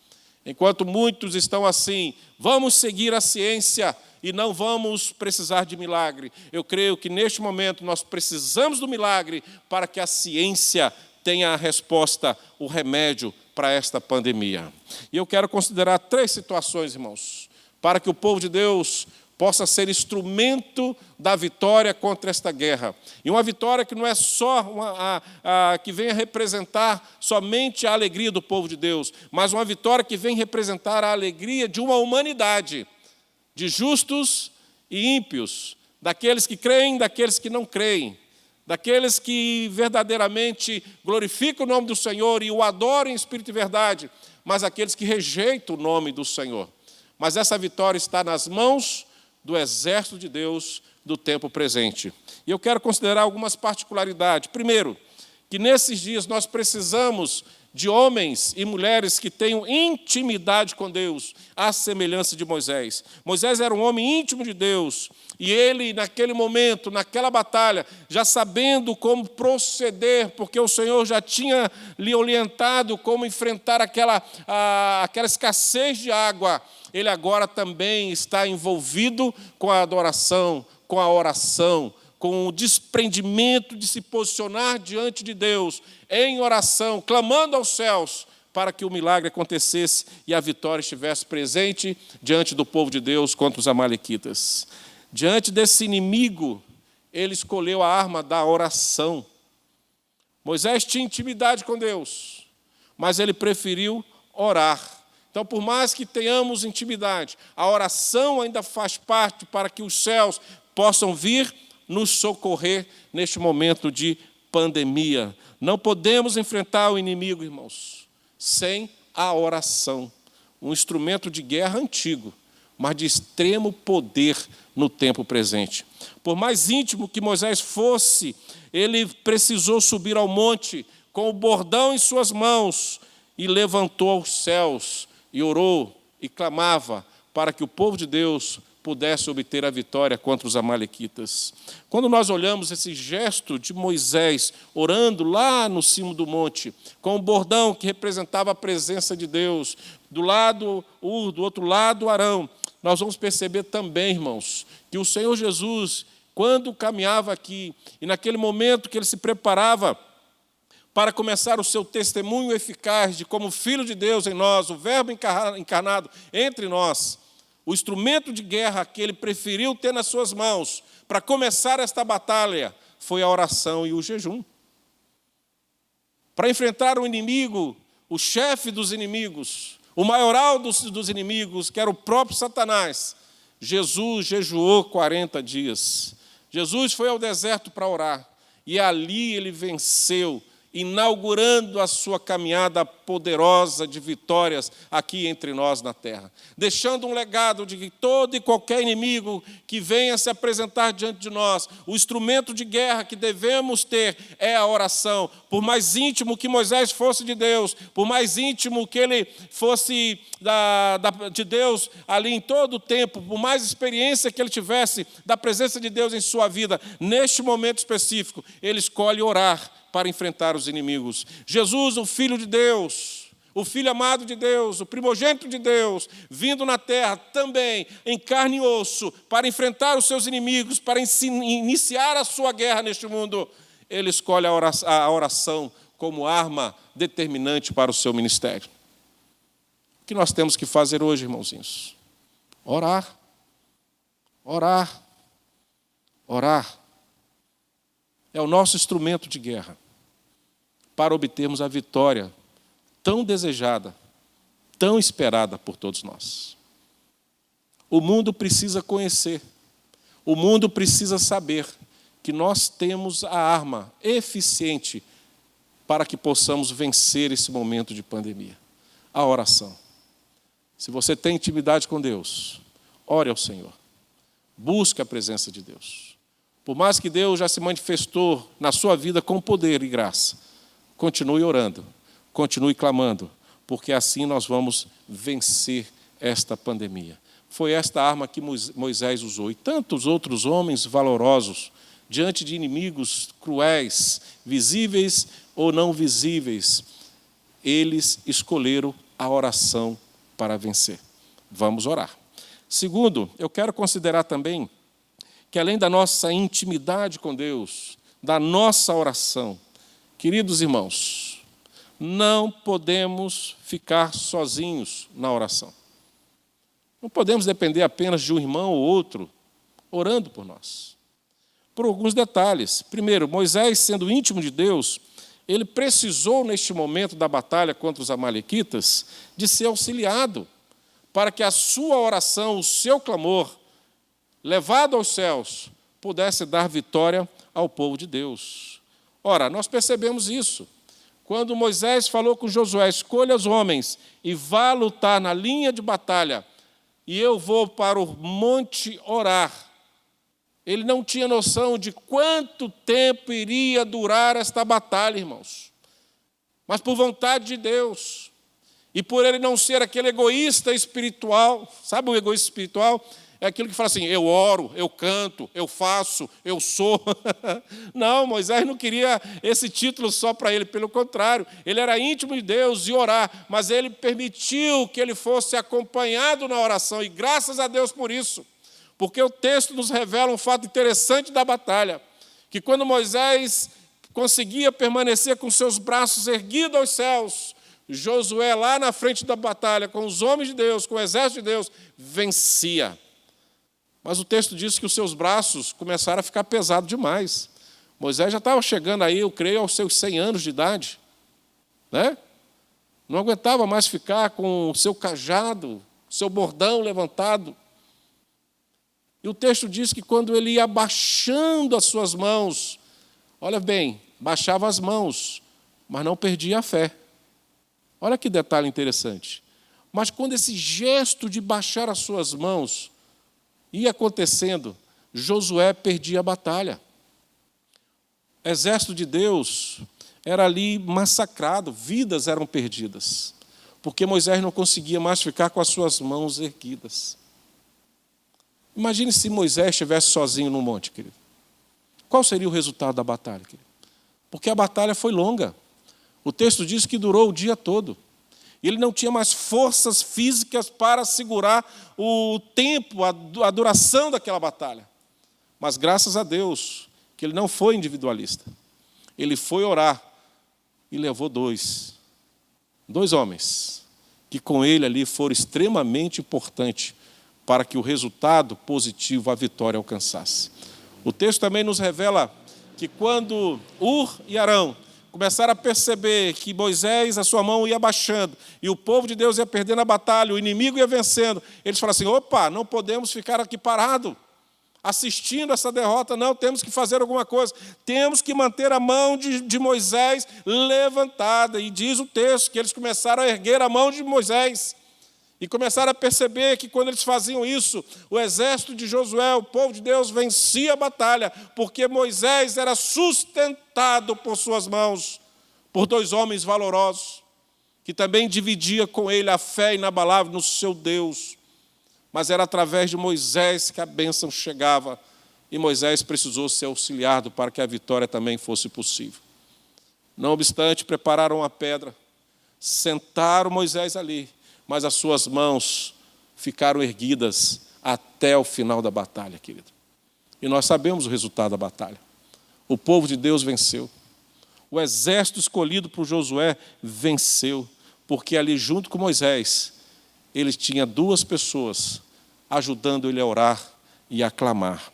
Enquanto muitos estão assim, vamos seguir a ciência e não vamos precisar de milagre. Eu creio que neste momento nós precisamos do milagre para que a ciência tenha a resposta, o remédio para esta pandemia. E eu quero considerar 3 situações, irmãos, para que o povo de Deus possa ser instrumento da vitória contra esta guerra. E uma vitória que não é só que venha representar somente a alegria do povo de Deus, mas uma vitória que vem representar a alegria de uma humanidade, de justos e ímpios, daqueles que creem, daqueles que não creem, daqueles que verdadeiramente glorificam o nome do Senhor e o adoram em espírito e verdade, mas aqueles que rejeitam o nome do Senhor. Mas essa vitória está nas mãos do exército de Deus do tempo presente. E eu quero considerar algumas particularidades. Primeiro, que nesses dias nós precisamos de homens e mulheres que tenham intimidade com Deus, à semelhança de Moisés. Moisés era um homem íntimo de Deus, e ele, naquele momento, naquela batalha, já sabendo como proceder, porque o Senhor já tinha lhe orientado como enfrentar aquela escassez de água, ele agora também está envolvido com a adoração, com a oração, com o desprendimento de se posicionar diante de Deus, em oração, clamando aos céus, para que o milagre acontecesse e a vitória estivesse presente diante do povo de Deus contra os amalequitas. Diante desse inimigo, ele escolheu a arma da oração. Moisés tinha intimidade com Deus, mas ele preferiu orar. Então, por mais que tenhamos intimidade, a oração ainda faz parte para que os céus possam vir nos socorrer neste momento de pandemia. Não podemos enfrentar o inimigo, irmãos, sem a oração. Um instrumento de guerra antigo, mas de extremo poder no tempo presente. Por mais íntimo que Moisés fosse, ele precisou subir ao monte com o bordão em suas mãos e levantou aos céus e orou e clamava para que o povo de Deus pudesse obter a vitória contra os amalequitas. Quando nós olhamos esse gesto de Moisés orando lá no cimo do monte, com o bordão que representava a presença de Deus, do lado Ur, do outro lado Arão, nós vamos perceber também, irmãos, que o Senhor Jesus, quando caminhava aqui, e naquele momento que ele se preparava para começar o seu testemunho eficaz de como Filho de Deus em nós, o Verbo encarnado entre nós, o instrumento de guerra que ele preferiu ter nas suas mãos para começar esta batalha foi a oração e o jejum. Para enfrentar o inimigo, o chefe dos inimigos, o maioral dos inimigos, que era o próprio Satanás, Jesus jejuou 40 dias. Jesus foi ao deserto para orar e ali ele venceu, inaugurando a sua caminhada poderosa de vitórias aqui entre nós na terra, deixando um legado de que todo e qualquer inimigo que venha se apresentar diante de nós, o instrumento de guerra que devemos ter é a oração. Por mais íntimo que Moisés fosse de Deus, por mais íntimo que ele fosse de Deus ali em todo o tempo, por mais experiência que ele tivesse da presença de Deus em sua vida, neste momento específico, ele escolhe orar para enfrentar os inimigos. Jesus, o Filho de Deus, o Filho amado de Deus, o primogênito de Deus, vindo na terra também, em carne e osso, para enfrentar os seus inimigos, para iniciar a sua guerra neste mundo, ele escolhe a oração como arma determinante para o seu ministério. O que nós temos que fazer hoje, irmãozinhos? Orar. Orar. Orar. É o nosso instrumento de guerra para obtermos a vitória tão desejada, tão esperada por todos nós. O mundo precisa conhecer, o mundo precisa saber que nós temos a arma eficiente para que possamos vencer esse momento de pandemia. A oração. Se você tem intimidade com Deus, ore ao Senhor. Busque a presença de Deus. Por mais que Deus já se manifestou na sua vida com poder e graça, continue orando, continue clamando, porque assim nós vamos vencer esta pandemia. Foi esta arma que Moisés usou. E tantos outros homens valorosos, diante de inimigos cruéis, visíveis ou não visíveis, eles escolheram a oração para vencer. Vamos orar. Segundo, eu quero considerar também que além da nossa intimidade com Deus, da nossa oração, queridos irmãos, não podemos ficar sozinhos na oração. Não podemos depender apenas de um irmão ou outro orando por nós. Por alguns detalhes. Primeiro, Moisés, sendo íntimo de Deus, ele precisou, neste momento da batalha contra os amalequitas, de ser auxiliado, para que a sua oração, o seu clamor, levado aos céus, pudesse dar vitória ao povo de Deus. Ora, nós percebemos isso. Quando Moisés falou com Josué, escolha os homens e vá lutar na linha de batalha, e eu vou para o monte orar. Ele não tinha noção de quanto tempo iria durar esta batalha, irmãos. Mas por vontade de Deus, e por ele não ser aquele egoísta espiritual, sabe o egoísta espiritual? É aquilo que fala assim, eu oro, eu canto, eu faço, eu sou. Não, Moisés não queria esse título só para ele, pelo contrário, ele era íntimo de Deus e orar, mas ele permitiu que ele fosse acompanhado na oração, e graças a Deus por isso, porque o texto nos revela um fato interessante da batalha, que quando Moisés conseguia permanecer com seus braços erguidos aos céus, Josué lá na frente da batalha, com os homens de Deus, com o exército de Deus, vencia. Mas o texto diz que os seus braços começaram a ficar pesados demais. Moisés já estava chegando aí, eu creio, aos seus 100 anos de idade. Né? Não aguentava mais ficar com o seu cajado, o seu bordão levantado. E o texto diz que quando ele ia baixando as suas mãos, olha bem, baixava as mãos, mas não perdia a fé. Olha que detalhe interessante. Mas quando esse gesto de baixar as suas mãos ia acontecendo, Josué perdia a batalha. O exército de Deus era ali massacrado, vidas eram perdidas, porque Moisés não conseguia mais ficar com as suas mãos erguidas. Imagine se Moisés estivesse sozinho no monte, querido. Qual seria o resultado da batalha, querido? Porque a batalha foi longa. O texto diz que durou o dia todo. Ele não tinha mais forças físicas para segurar o tempo, a duração daquela batalha. Mas graças a Deus que ele não foi individualista. Ele foi orar e levou dois homens, que com ele ali foram extremamente importantes para que o resultado positivo, a vitória, alcançasse. O texto também nos revela que quando Ur e Arão começaram a perceber que Moisés, a sua mão ia baixando, e o povo de Deus ia perdendo a batalha, o inimigo ia vencendo, eles falaram assim, opa, não podemos ficar aqui parado, assistindo essa derrota, não, temos que fazer alguma coisa, temos que manter a mão de Moisés levantada, e diz o texto que eles começaram a erguer a mão de Moisés, e começaram a perceber que quando eles faziam isso, o exército de Josué, o povo de Deus, vencia a batalha, porque Moisés era sustentado por suas mãos, por dois homens valorosos, que também dividia com ele a fé inabalável no seu Deus. Mas era através de Moisés que a bênção chegava, e Moisés precisou ser auxiliado para que a vitória também fosse possível. Não obstante, prepararam a pedra, sentaram Moisés ali, mas as suas mãos ficaram erguidas até o final da batalha, querido. E nós sabemos o resultado da batalha. O povo de Deus venceu. O exército escolhido por Josué venceu, porque ali junto com Moisés, ele tinha duas pessoas ajudando ele a orar e a clamar.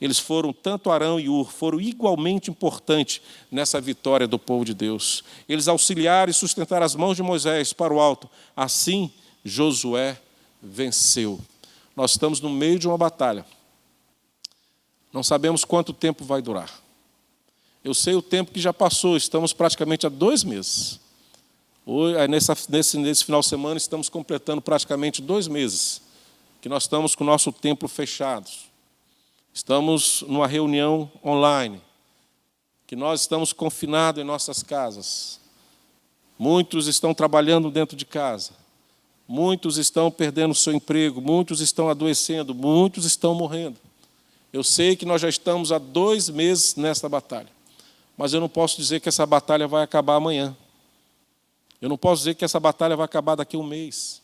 Eles foram, tanto Arão e Ur, foram igualmente importantes nessa vitória do povo de Deus. Eles auxiliaram e sustentaram as mãos de Moisés para o alto. Assim, Josué venceu. Nós estamos no meio de uma batalha. Não sabemos quanto tempo vai durar. Eu sei o tempo que já passou, estamos praticamente há 2 meses. Hoje, nesse final de semana, estamos completando praticamente 2 meses, que nós estamos com o nosso templo fechado. Estamos numa reunião online, que nós estamos confinados em nossas casas. Muitos estão trabalhando dentro de casa. Muitos estão perdendo o seu emprego. Muitos estão adoecendo. Muitos estão morrendo. Eu sei que nós já estamos há 2 meses nessa batalha. Mas eu não posso dizer que essa batalha vai acabar amanhã. Eu não posso dizer que essa batalha vai acabar daqui a 1 mês.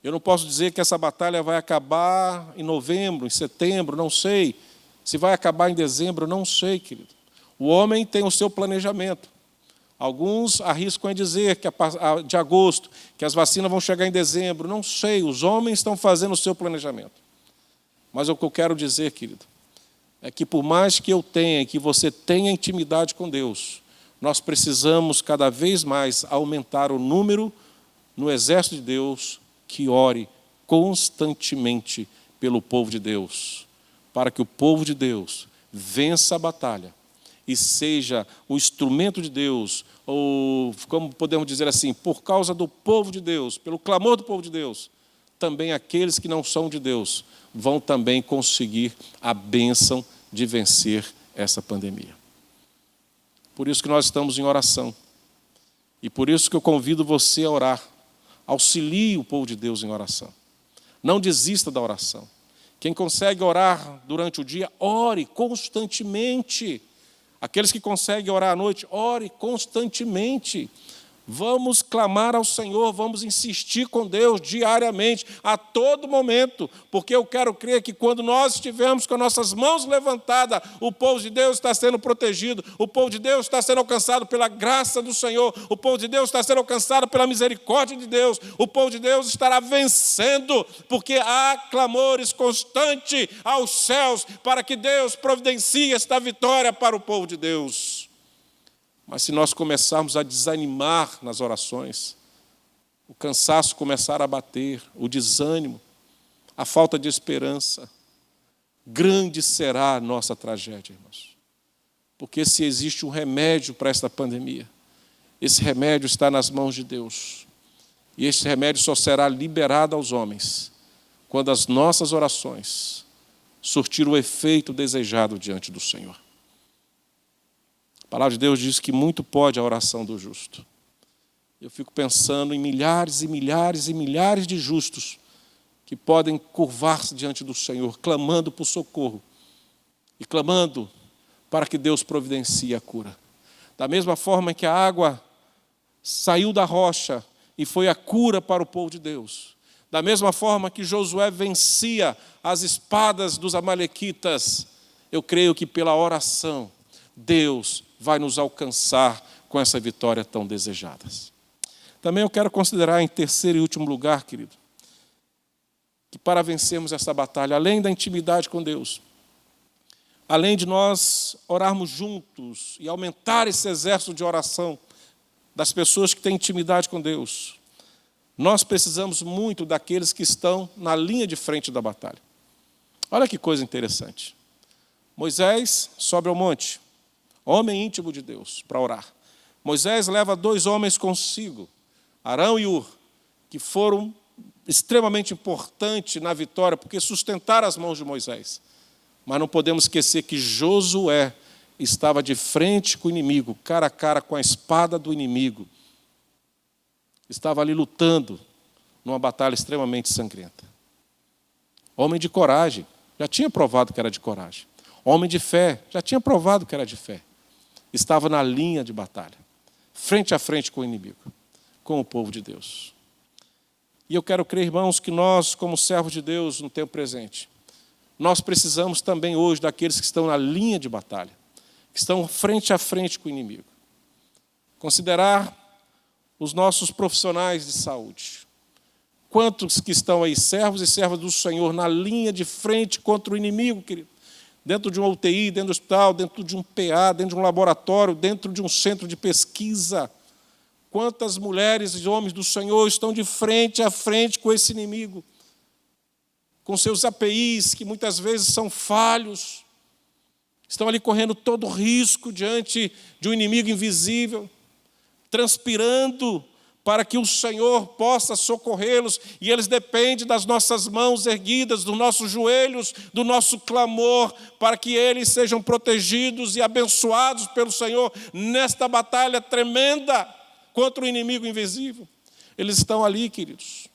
Eu não posso dizer que essa batalha vai acabar em novembro, em setembro, não sei. Se vai acabar em dezembro, não sei, querido. O homem tem o seu planejamento. Alguns arriscam em dizer que de agosto, que as vacinas vão chegar em dezembro, não sei. Os homens estão fazendo o seu planejamento. Mas o que eu quero dizer, querido, é que por mais que eu tenha, que você tenha intimidade com Deus, nós precisamos cada vez mais aumentar o número no exército de Deus que ore constantemente pelo povo de Deus, para que o povo de Deus vença a batalha e seja o instrumento de Deus, ou como podemos dizer assim, por causa do povo de Deus, pelo clamor do povo de Deus, também aqueles que não são de Deus vão também conseguir a bênção de vencer essa pandemia. Por isso que nós estamos em oração. E por isso que eu convido você a orar. Auxilie o povo de Deus em oração. Não desista da oração. Quem consegue orar durante o dia, ore constantemente. Aqueles que conseguem orar à noite, ore constantemente. Vamos clamar ao Senhor, vamos insistir com Deus diariamente, a todo momento, porque eu quero crer que quando nós estivermos com nossas mãos levantadas, o povo de Deus está sendo protegido, o povo de Deus está sendo alcançado pela graça do Senhor, o povo de Deus está sendo alcançado pela misericórdia de Deus, o povo de Deus estará vencendo, porque há clamores constantes aos céus para que Deus providencie esta vitória para o povo de Deus. Mas se nós começarmos a desanimar nas orações, o cansaço começar a bater, o desânimo, a falta de esperança, grande será a nossa tragédia, irmãos. Porque se existe um remédio para esta pandemia, esse remédio está nas mãos de Deus. E esse remédio só será liberado aos homens quando as nossas orações surtir o efeito desejado diante do Senhor. A palavra de Deus diz que muito pode a oração do justo. Eu fico pensando em milhares e milhares e milhares de justos que podem curvar-se diante do Senhor, clamando por socorro e clamando para que Deus providencie a cura. Da mesma forma que a água saiu da rocha e foi a cura para o povo de Deus. Da mesma forma que Josué vencia as espadas dos amalequitas, eu creio que pela oração, Deus vai nos alcançar com essa vitória tão desejada. Também eu quero considerar em terceiro e último lugar, querido, que para vencermos essa batalha, além da intimidade com Deus, além de nós orarmos juntos e aumentar esse exército de oração das pessoas que têm intimidade com Deus, nós precisamos muito daqueles que estão na linha de frente da batalha. Olha que coisa interessante. Moisés sobe ao monte, homem íntimo de Deus, para orar. Moisés leva 2 homens consigo, Arão e Ur, que foram extremamente importantes na vitória, porque sustentaram as mãos de Moisés. Mas não podemos esquecer que Josué estava de frente com o inimigo, cara a cara com a espada do inimigo. Estava ali lutando numa batalha extremamente sangrenta. Homem de coragem, já tinha provado que era de coragem. Homem de fé, já tinha provado que era de fé. Estava na linha de batalha, frente a frente com o inimigo, com o povo de Deus. E eu quero crer, irmãos, que nós, como servos de Deus no tempo presente, nós precisamos também hoje daqueles que estão na linha de batalha, que estão frente a frente com o inimigo. Considerar os nossos profissionais de saúde. Quantos que estão aí, servos e servas do Senhor, na linha de frente contra o inimigo, querido? Dentro de uma UTI, dentro do hospital, dentro de um PA, dentro de um laboratório, dentro de um centro de pesquisa. Quantas mulheres e homens do Senhor estão de frente a frente com esse inimigo? Com seus APIs, que muitas vezes são falhos, estão ali correndo todo risco diante de um inimigo invisível, transpirando para que o Senhor possa socorrê-los, e eles dependem das nossas mãos erguidas, dos nossos joelhos, do nosso clamor, para que eles sejam protegidos e abençoados pelo Senhor nesta batalha tremenda contra o inimigo invisível. Eles estão ali, queridos.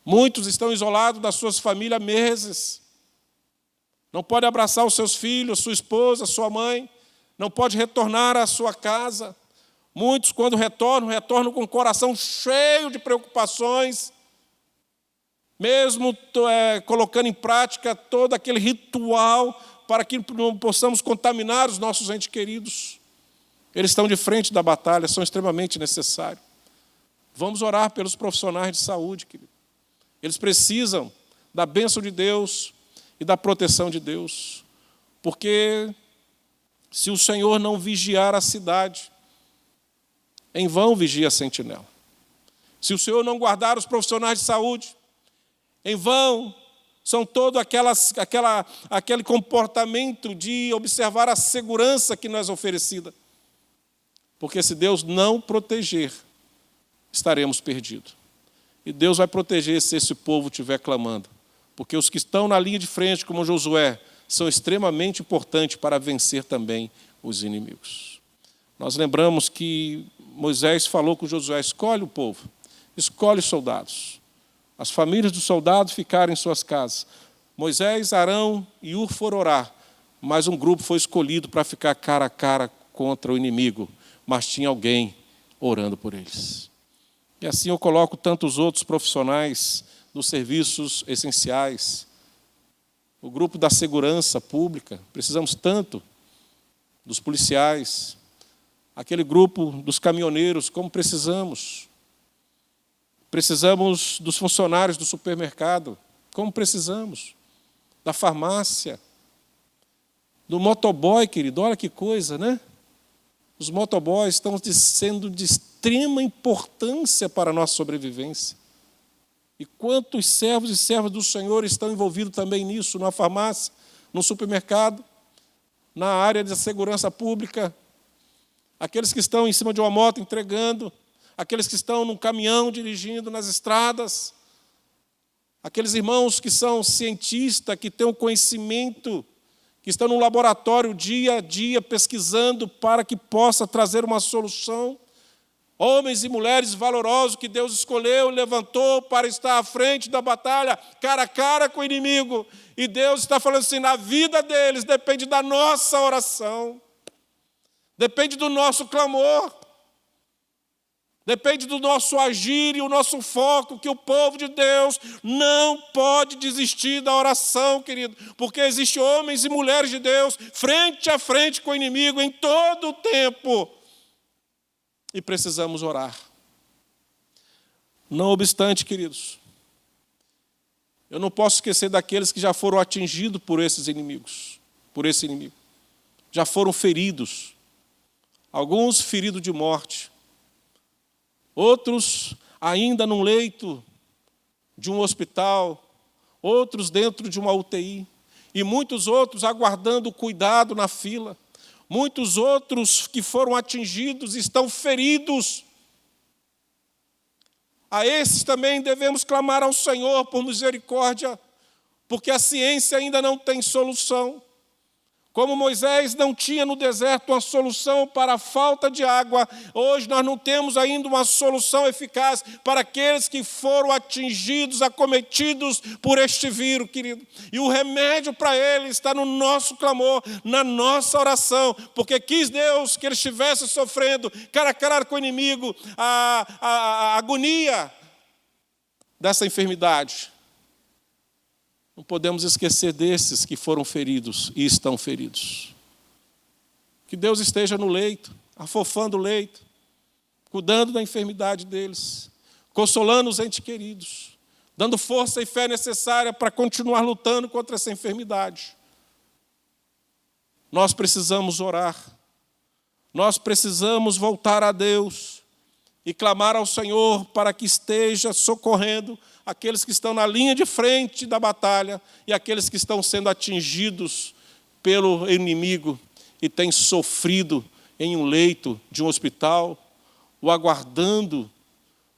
Muitos estão isolados das suas famílias há meses. Não pode abraçar os seus filhos, sua esposa, sua mãe. Não pode retornar à sua casa. Muitos, quando retornam com o coração cheio de preocupações, mesmo colocando em prática todo aquele ritual para que não possamos contaminar os nossos entes queridos. Eles estão de frente da batalha, são extremamente necessários. Vamos orar pelos profissionais de saúde, querido. Eles precisam da bênção de Deus e da proteção de Deus. Porque se o Senhor não vigiar a cidade, em vão vigia a sentinela. Se o Senhor não guardar os profissionais de saúde, em vão são todo aquele comportamento de observar a segurança que nos é oferecida. Porque se Deus não proteger, estaremos perdidos. E Deus vai proteger se esse povo estiver clamando. Porque os que estão na linha de frente, como Josué, são extremamente importantes para vencer também os inimigos. Nós lembramos que Moisés falou com Josué: escolhe o povo, escolhe os soldados. As famílias dos soldados ficaram em suas casas. Moisés, Arão e Ur foram orar, mas um grupo foi escolhido para ficar cara a cara contra o inimigo, mas tinha alguém orando por eles. E assim eu coloco tantos outros profissionais dos serviços essenciais, o grupo da segurança pública, precisamos tanto dos policiais, aquele grupo dos caminhoneiros, como precisamos. Precisamos dos funcionários do supermercado, como precisamos. Da farmácia, do motoboy, querido, olha que coisa, né? Os motoboys estão sendo de extrema importância para a nossa sobrevivência. E quantos servos e servas do Senhor estão envolvidos também nisso, na farmácia, no supermercado, na área da segurança pública, aqueles que estão em cima de uma moto entregando, aqueles que estão num caminhão dirigindo nas estradas, aqueles irmãos que são cientistas, que têm um conhecimento, que estão no laboratório dia a dia pesquisando para que possa trazer uma solução. Homens e mulheres valorosos que Deus escolheu e levantou para estar à frente da batalha, cara a cara com o inimigo. E Deus está falando assim, na vida deles depende da nossa oração, depende do nosso clamor, depende do nosso agir e o nosso foco, que o povo de Deus não pode desistir da oração, querido, porque existem homens e mulheres de Deus frente a frente com o inimigo em todo o tempo. E precisamos orar. Não obstante, queridos, eu não posso esquecer daqueles que já foram atingidos por esses inimigos, por esse inimigo. Já foram feridos. Alguns feridos de morte. Outros ainda num leito de um hospital. Outros dentro de uma UTI. E muitos outros aguardando cuidado na fila. Muitos outros que foram atingidos estão feridos. A esses também devemos clamar ao Senhor por misericórdia, porque a ciência ainda não tem solução. Como Moisés não tinha no deserto uma solução para a falta de água, hoje nós não temos ainda uma solução eficaz para aqueles que foram atingidos, acometidos por este vírus, querido. E o remédio para eles está no nosso clamor, na nossa oração, porque quis Deus que eles estivessem sofrendo, cara a cara com o inimigo, a agonia dessa enfermidade. Não podemos esquecer desses que foram feridos e estão feridos. Que Deus esteja no leito, afofando o leito, cuidando da enfermidade deles, consolando os entes queridos, dando força e fé necessária para continuar lutando contra essa enfermidade. Nós precisamos orar, nós precisamos voltar a Deus e clamar ao Senhor para que esteja socorrendo aqueles que estão na linha de frente da batalha e aqueles que estão sendo atingidos pelo inimigo e têm sofrido em um leito de um hospital ou aguardando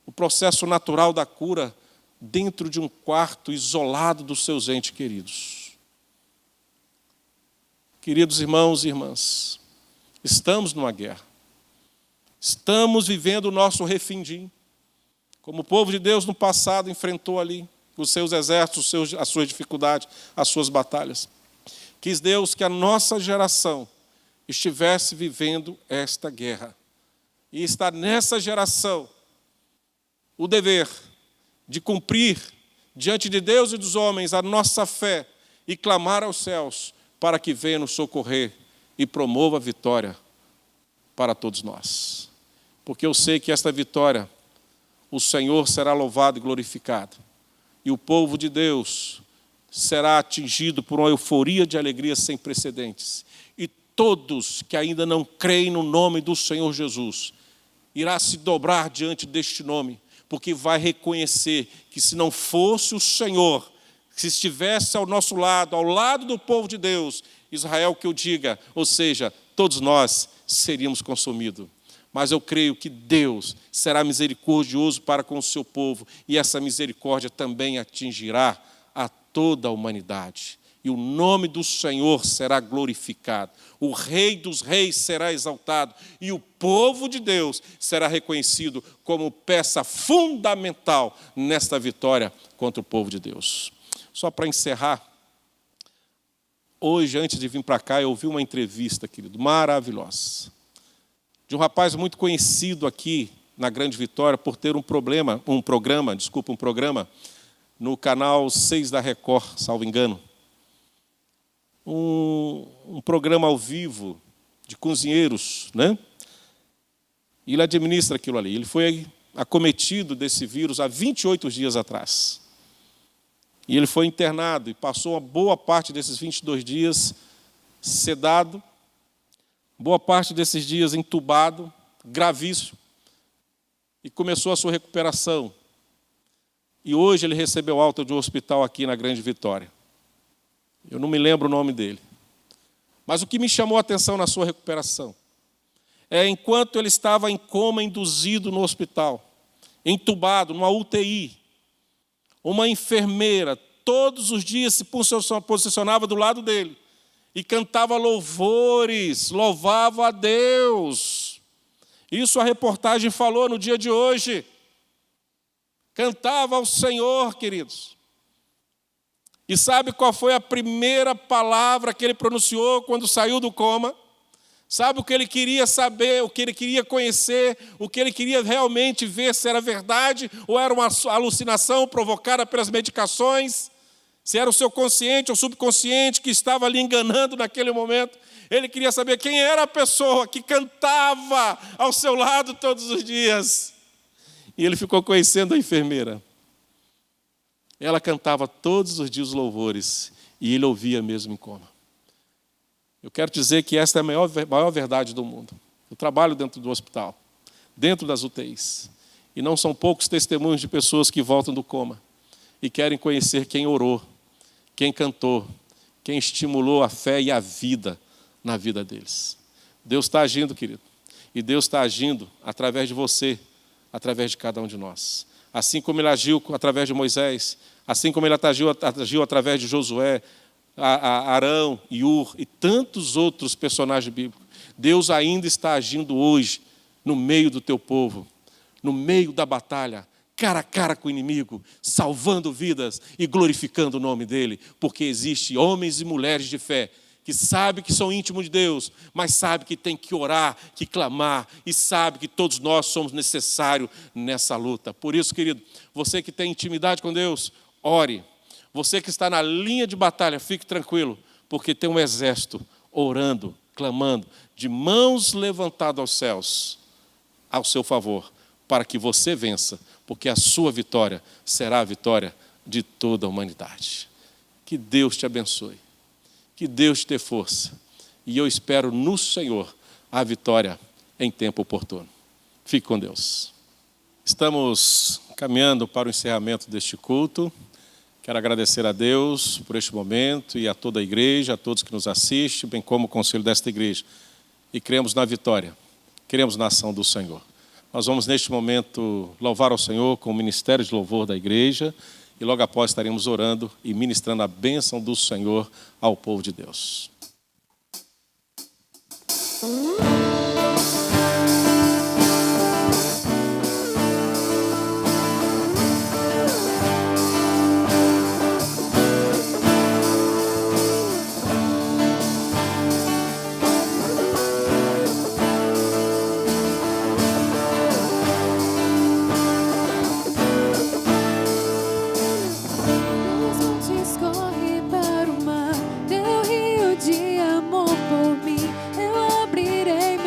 o processo natural da cura dentro de um quarto isolado dos seus entes queridos. Queridos irmãos e irmãs, estamos numa guerra. Estamos vivendo o nosso refindim. Como o povo de Deus no passado enfrentou ali os seus exércitos, as suas dificuldades, as suas batalhas. Quis Deus que a nossa geração estivesse vivendo esta guerra. E está nessa geração o dever de cumprir diante de Deus e dos homens a nossa fé e clamar aos céus para que venha nos socorrer e promova a vitória para todos nós. Porque eu sei que esta vitória o Senhor será louvado e glorificado. E o povo de Deus será atingido por uma euforia de alegria sem precedentes. E todos que ainda não creem no nome do Senhor Jesus, irá se dobrar diante deste nome, porque vai reconhecer que se não fosse o Senhor, se estivesse ao nosso lado, ao lado do povo de Deus, Israel que eu diga, ou seja, todos nós seríamos consumidos. Mas eu creio que Deus será misericordioso para com o seu povo e essa misericórdia também atingirá a toda a humanidade. E o nome do Senhor será glorificado. O Rei dos Reis será exaltado e o povo de Deus será reconhecido como peça fundamental nesta vitória contra o povo de Deus. Só para encerrar, hoje, antes de vir para cá, eu ouvi uma entrevista, querido, maravilhosa, de um rapaz muito conhecido aqui na Grande Vitória por ter um programa no canal 6 da Record, salvo engano. Um programa ao vivo de cozinheiros, né? E ele administra aquilo ali. Ele foi acometido desse vírus há 28 dias atrás. E ele foi internado e passou uma boa parte desses 22 dias sedado, boa parte desses dias entubado, gravíssimo, e começou a sua recuperação. E hoje ele recebeu alta de um hospital aqui na Grande Vitória. Eu não me lembro o nome dele. Mas o que me chamou a atenção na sua recuperação é enquanto ele estava em coma induzido no hospital, entubado, numa UTI, uma enfermeira todos os dias se posicionava do lado dele e cantava louvores, louvava a Deus. Isso a reportagem falou no dia de hoje. Cantava ao Senhor, queridos. E sabe qual foi a primeira palavra que ele pronunciou quando saiu do coma? Sabe o que ele queria saber, o que ele queria conhecer, o que ele queria realmente ver se era verdade ou era uma alucinação provocada pelas medicações? Se era o seu consciente ou subconsciente que estava ali enganando naquele momento. Ele queria saber quem era a pessoa que cantava ao seu lado todos os dias. E ele ficou conhecendo a enfermeira. Ela cantava todos os dias os louvores e ele ouvia mesmo em coma. Eu quero dizer que esta é a maior verdade do mundo. Eu trabalho dentro do hospital, dentro das UTIs. E não são poucos testemunhos de pessoas que voltam do coma e querem conhecer quem orou, quem cantou, quem estimulou a fé e a vida na vida deles. Deus está agindo, querido. E Deus está agindo através de você, através de cada um de nós. Assim como ele agiu através de Moisés, assim como ele agiu através de Josué, Arão, Ur e tantos outros personagens bíblicos. Deus ainda está agindo hoje no meio do teu povo, no meio da batalha, cara a cara com o inimigo, salvando vidas e glorificando o nome dele, porque existem homens e mulheres de fé que sabem que são íntimos de Deus, mas sabem que tem que orar, que clamar, e sabem que todos nós somos necessários nessa luta. Por isso, querido, você que tem intimidade com Deus, ore. Você que está na linha de batalha, fique tranquilo, porque tem um exército orando, clamando, de mãos levantadas aos céus, ao seu favor, para que você vença, porque a sua vitória será a vitória de toda a humanidade. Que Deus te abençoe, que Deus te dê força, e eu espero no Senhor a vitória em tempo oportuno. Fique com Deus. Estamos caminhando para o encerramento deste culto. Quero agradecer a Deus por este momento e a toda a igreja, a todos que nos assistem, bem como o conselho desta igreja. E cremos na vitória, cremos na ação do Senhor. Nós vamos, neste momento, louvar ao Senhor com o ministério de louvor da igreja e logo após estaremos orando e ministrando a bênção do Senhor ao povo de Deus. Escorre para o mar, teu rio de amor por mim. Eu abrirei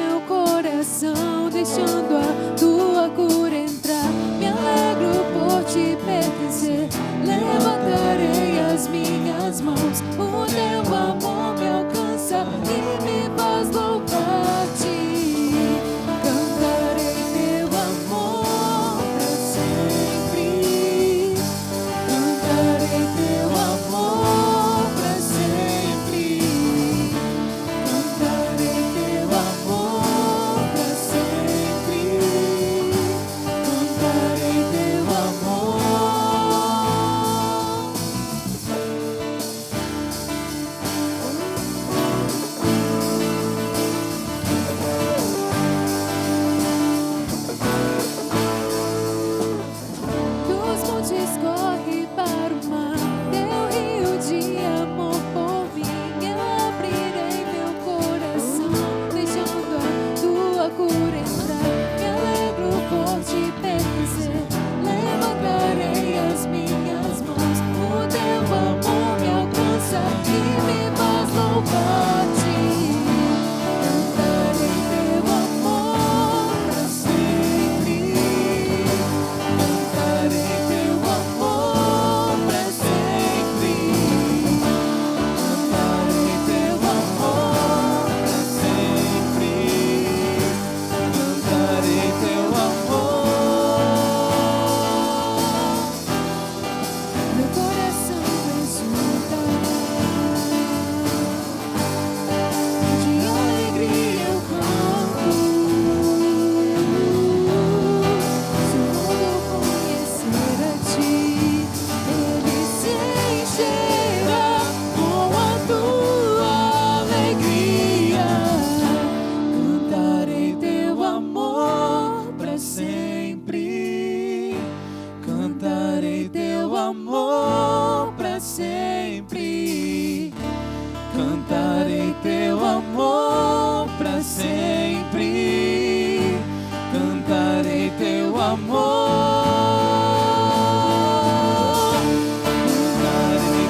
Cantarei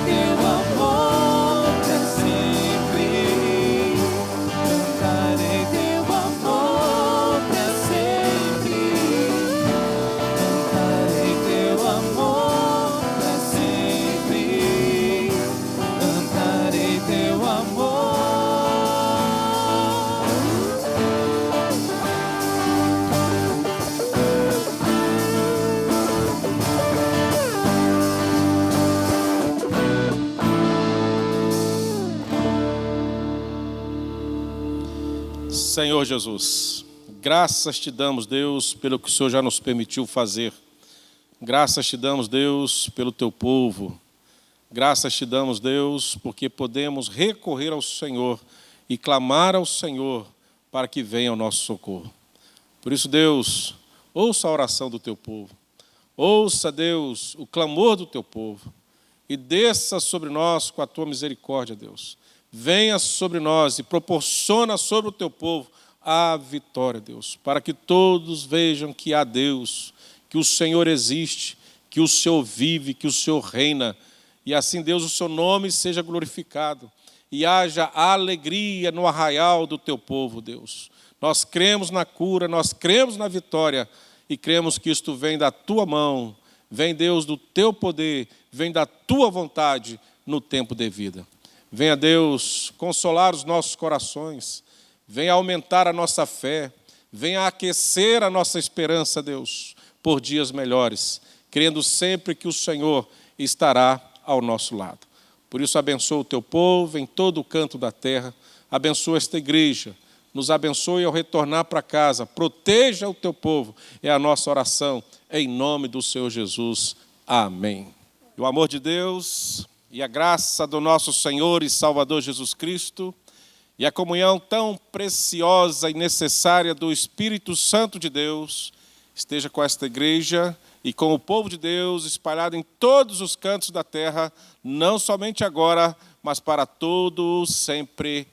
teu amor pra sempre. Cantarei teu amor pra sempre. Cantarei teu amor pra sempre. Cantarei teu amor. Senhor Jesus, graças te damos, Deus, pelo que o Senhor já nos permitiu fazer. Graças te damos, Deus, pelo teu povo. Graças te damos, Deus, porque podemos recorrer ao Senhor e clamar ao Senhor para que venha ao nosso socorro. Por isso, Deus, ouça a oração do teu povo. Ouça, Deus, o clamor do teu povo e desça sobre nós com a tua misericórdia, Deus. Venha sobre nós e proporciona sobre o teu povo a vitória, Deus, para que todos vejam que há Deus, que o Senhor existe, que o Senhor vive, que o Senhor reina. E assim, Deus, o seu nome seja glorificado e haja alegria no arraial do teu povo, Deus. Nós cremos na cura, nós cremos na vitória e cremos que isto vem da tua mão, vem, Deus, do teu poder, vem da tua vontade no tempo devido. Venha, Deus, consolar os nossos corações, venha aumentar a nossa fé, venha aquecer a nossa esperança, Deus, por dias melhores, crendo sempre que o Senhor estará ao nosso lado. Por isso, abençoa o teu povo em todo o canto da terra, abençoa esta igreja, nos abençoe ao retornar para casa, proteja o teu povo, é a nossa oração, em nome do Senhor Jesus. Amém. E o amor de Deus e a graça do nosso Senhor e Salvador Jesus Cristo e a comunhão tão preciosa e necessária do Espírito Santo de Deus esteja com esta igreja e com o povo de Deus espalhado em todos os cantos da terra, não somente agora, mas para todo sempre.